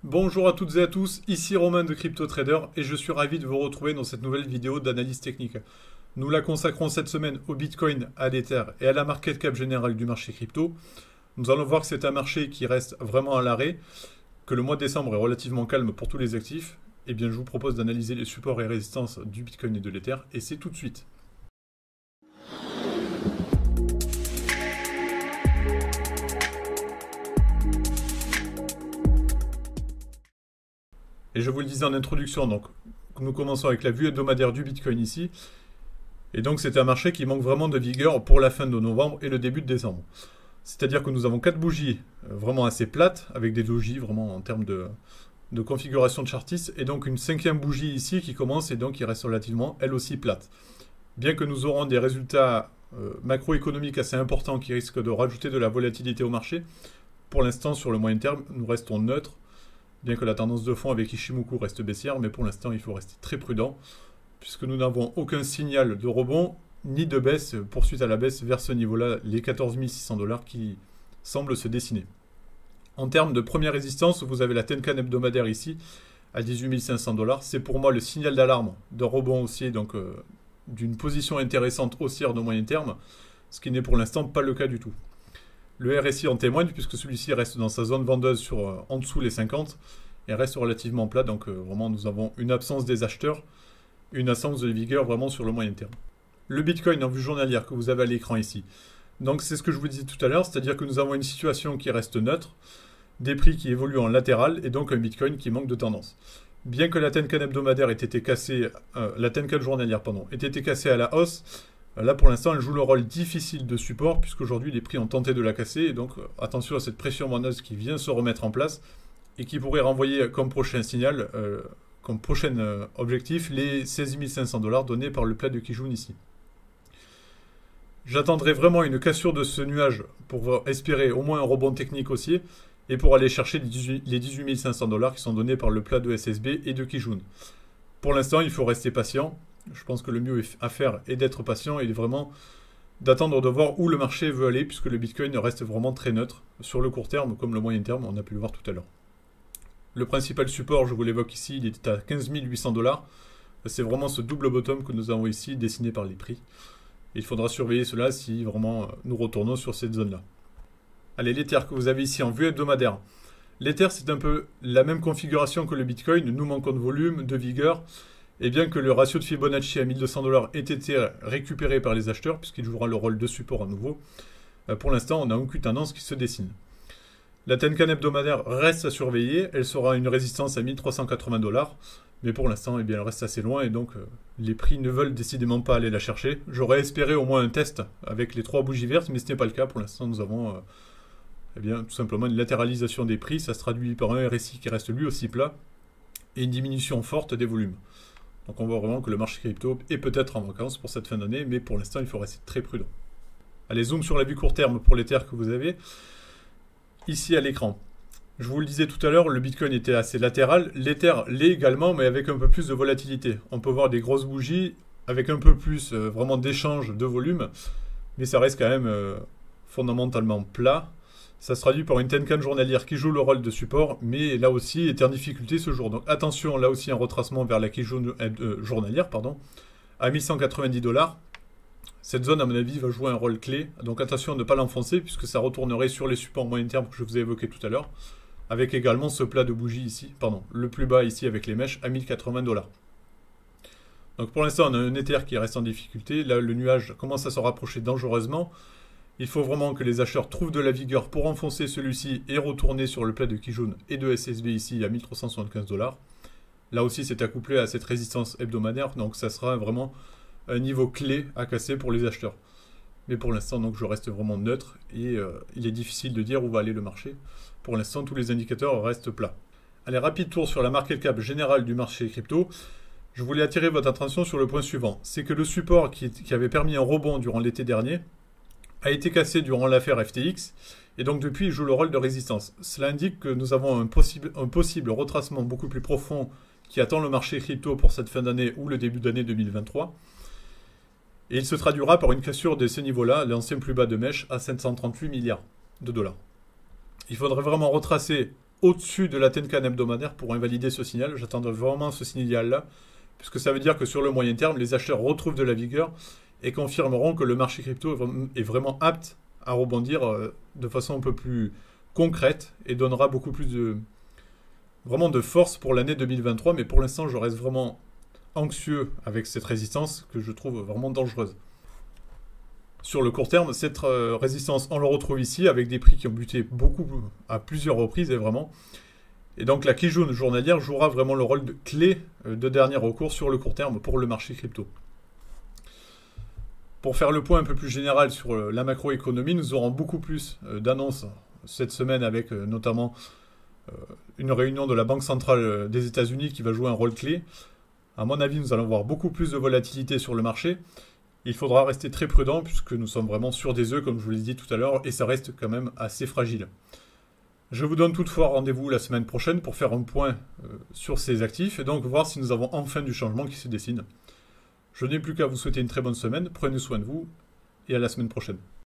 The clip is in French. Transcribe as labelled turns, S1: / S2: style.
S1: Bonjour à toutes et à tous, ici Romain de Crypto Trader et je suis ravi de vous retrouver dans cette nouvelle vidéo d'analyse technique. Nous la consacrons cette semaine au Bitcoin, à l'Ether et à la market cap générale du marché crypto. Nous allons voir que c'est un marché qui reste vraiment à l'arrêt, que le mois de décembre est relativement calme pour tous les actifs. Eh bien, je vous propose d'analyser les supports et résistances du Bitcoin et de l'Ether et c'est tout de suite. Et je vous le disais en introduction, donc nous commençons avec la vue hebdomadaire du Bitcoin ici. Et donc c'est un marché qui manque vraiment de vigueur pour la fin de novembre et le début de décembre. C'est-à-dire que nous avons 4 bougies vraiment assez plates, avec des dojis vraiment en termes de configuration de chartiste, et donc une cinquième bougie ici qui commence et donc qui reste relativement elle aussi plate. Bien que nous aurons des résultats macroéconomiques assez importants qui risquent de rajouter de la volatilité au marché, pour l'instant sur le moyen terme nous restons neutres, bien que la tendance de fond avec Ishimoku reste baissière, mais pour l'instant il faut rester très prudent, puisque nous n'avons aucun signal de rebond, ni de baisse, poursuite à la baisse vers ce niveau-là, les 14 600 $ qui semblent se dessiner. En termes de première résistance, vous avez la Tenkan hebdomadaire ici, à 18 500 $. C'est pour moi le signal d'alarme d'un rebond haussier, donc d'une position intéressante haussière de moyen terme, ce qui n'est pour l'instant pas le cas du tout. Le RSI en témoigne, puisque celui-ci reste dans sa zone vendeuse en dessous les 50, et reste relativement plat, donc vraiment nous avons une absence des acheteurs, une absence de vigueur vraiment sur le moyen terme. Le Bitcoin en vue journalière que vous avez à l'écran ici. Donc c'est ce que je vous disais tout à l'heure, c'est-à-dire que nous avons une situation qui reste neutre, des prix qui évoluent en latéral et donc un Bitcoin qui manque de tendance. Bien que la Tenkan hebdomadaire ait été cassée, la Tenkan journalière pardon, ait été cassée à la hausse, là pour l'instant elle joue le rôle difficile de support puisqu'aujourd'hui les prix ont tenté de la casser et donc attention à cette pression vendeuse qui vient se remettre en place et qui pourrait renvoyer comme prochain signal, comme prochain objectif, les 16 500 $ donnés par le plat de Kijun ici. J'attendrai vraiment une cassure de ce nuage pour espérer au moins un rebond technique haussier et pour aller chercher les 18 500 $ qui sont donnés par le plat de SSB et de Kijun. Pour l'instant, il faut rester patient. Je pense que le mieux à faire est d'être patient et vraiment d'attendre de voir où le marché veut aller puisque le Bitcoin reste vraiment très neutre sur le court terme comme le moyen terme, on a pu le voir tout à l'heure. Le principal support, je vous l'évoque ici, il est à 15 800 $. C'est vraiment ce double bottom que nous avons ici dessiné par les prix. Il faudra surveiller cela si vraiment nous retournons sur cette zone-là. Allez, l'Ether que vous avez ici en vue hebdomadaire. L'Ether, c'est un peu la même configuration que le Bitcoin. Nous manquons de volume, de vigueur. Et bien que le ratio de Fibonacci à 1200 $ ait été récupéré par les acheteurs, puisqu'il jouera le rôle de support à nouveau, pour l'instant, on n'a aucune tendance qui se dessine. La Tenkan hebdomadaire reste à surveiller. Elle sera une résistance à 1380 $. Mais pour l'instant, eh bien, elle reste assez loin et donc les prix ne veulent décidément pas aller la chercher. J'aurais espéré au moins un test avec les 3 bougies vertes, mais ce n'est pas le cas. Pour l'instant, nous avons eh bien, tout simplement une latéralisation des prix. Ça se traduit par un RSI qui reste lui aussi plat et une diminution forte des volumes. Donc on voit vraiment que le marché crypto est peut-être en vacances pour cette fin d'année, mais pour l'instant, il faut rester très prudent. Allez, zoom sur la vue court terme pour l'Ether que vous avez ici à l'écran. Je vous le disais tout à l'heure, le Bitcoin était assez latéral. L'Ether l'est également, mais avec un peu plus de volatilité. On peut voir des grosses bougies avec un peu plus vraiment d'échange de volume, mais ça reste quand même fondamentalement plat. Ça se traduit par une Tenkan journalière qui joue le rôle de support, mais là aussi est en difficulté ce jour. Donc attention, là aussi un retracement vers la Kijun journalière, à 1190 $. Cette zone, à mon avis, va jouer un rôle clé. Donc attention à ne pas l'enfoncer, puisque ça retournerait sur les supports moyen terme que je vous ai évoqués tout à l'heure. Avec également ce plat de bougie ici, le plus bas ici avec les mèches à 1080 $. Donc pour l'instant on a un Ether qui reste en difficulté, là le nuage commence à se rapprocher dangereusement. Il faut vraiment que les acheteurs trouvent de la vigueur pour enfoncer celui-ci et retourner sur le plat de Kijun et de SSB ici à 1375 $. Là aussi c'est accouplé à cette résistance hebdomadaire, donc ça sera vraiment un niveau clé à casser pour les acheteurs. Mais pour l'instant, donc, je reste vraiment neutre et il est difficile de dire où va aller le marché. Pour l'instant, tous les indicateurs restent plats. Allez, rapide tour sur la market cap générale du marché crypto. Je voulais attirer votre attention sur le point suivant. C'est que le support qui avait permis un rebond durant l'été dernier a été cassé durant l'affaire FTX et donc depuis, il joue le rôle de résistance. Cela indique que nous avons un possible retracement beaucoup plus profond qui attend le marché crypto pour cette fin d'année ou le début d'année 2023. Et il se traduira par une cassure de ce niveau-là, l'ancien plus bas de mèche, à 738 milliards de dollars. Il faudrait vraiment retracer au-dessus de la Tenkan hebdomadaire pour invalider ce signal. J'attendrai vraiment ce signal-là, puisque ça veut dire que sur le moyen terme, les acheteurs retrouvent de la vigueur et confirmeront que le marché crypto est vraiment apte à rebondir de façon un peu plus concrète et donnera beaucoup plus de force pour l'année 2023. Mais pour l'instant, je reste vraiment anxieux avec cette résistance que je trouve vraiment dangereuse. Sur le court terme, cette résistance, on le retrouve ici avec des prix qui ont buté beaucoup à plusieurs reprises et vraiment. Et donc la Kijun journalière jouera vraiment le rôle de clé de dernier recours sur le court terme pour le marché crypto. Pour faire le point un peu plus général sur la macroéconomie, nous aurons beaucoup plus d'annonces cette semaine avec notamment une réunion de la Banque centrale des États-Unis qui va jouer un rôle clé. À mon avis, nous allons voir beaucoup plus de volatilité sur le marché. Il faudra rester très prudent puisque nous sommes vraiment sur des œufs, comme je vous l'ai dit tout à l'heure, et ça reste quand même assez fragile. Je vous donne toutefois rendez-vous la semaine prochaine pour faire un point sur ces actifs et donc voir si nous avons enfin du changement qui se dessine. Je n'ai plus qu'à vous souhaiter une très bonne semaine, prenez soin de vous et à la semaine prochaine.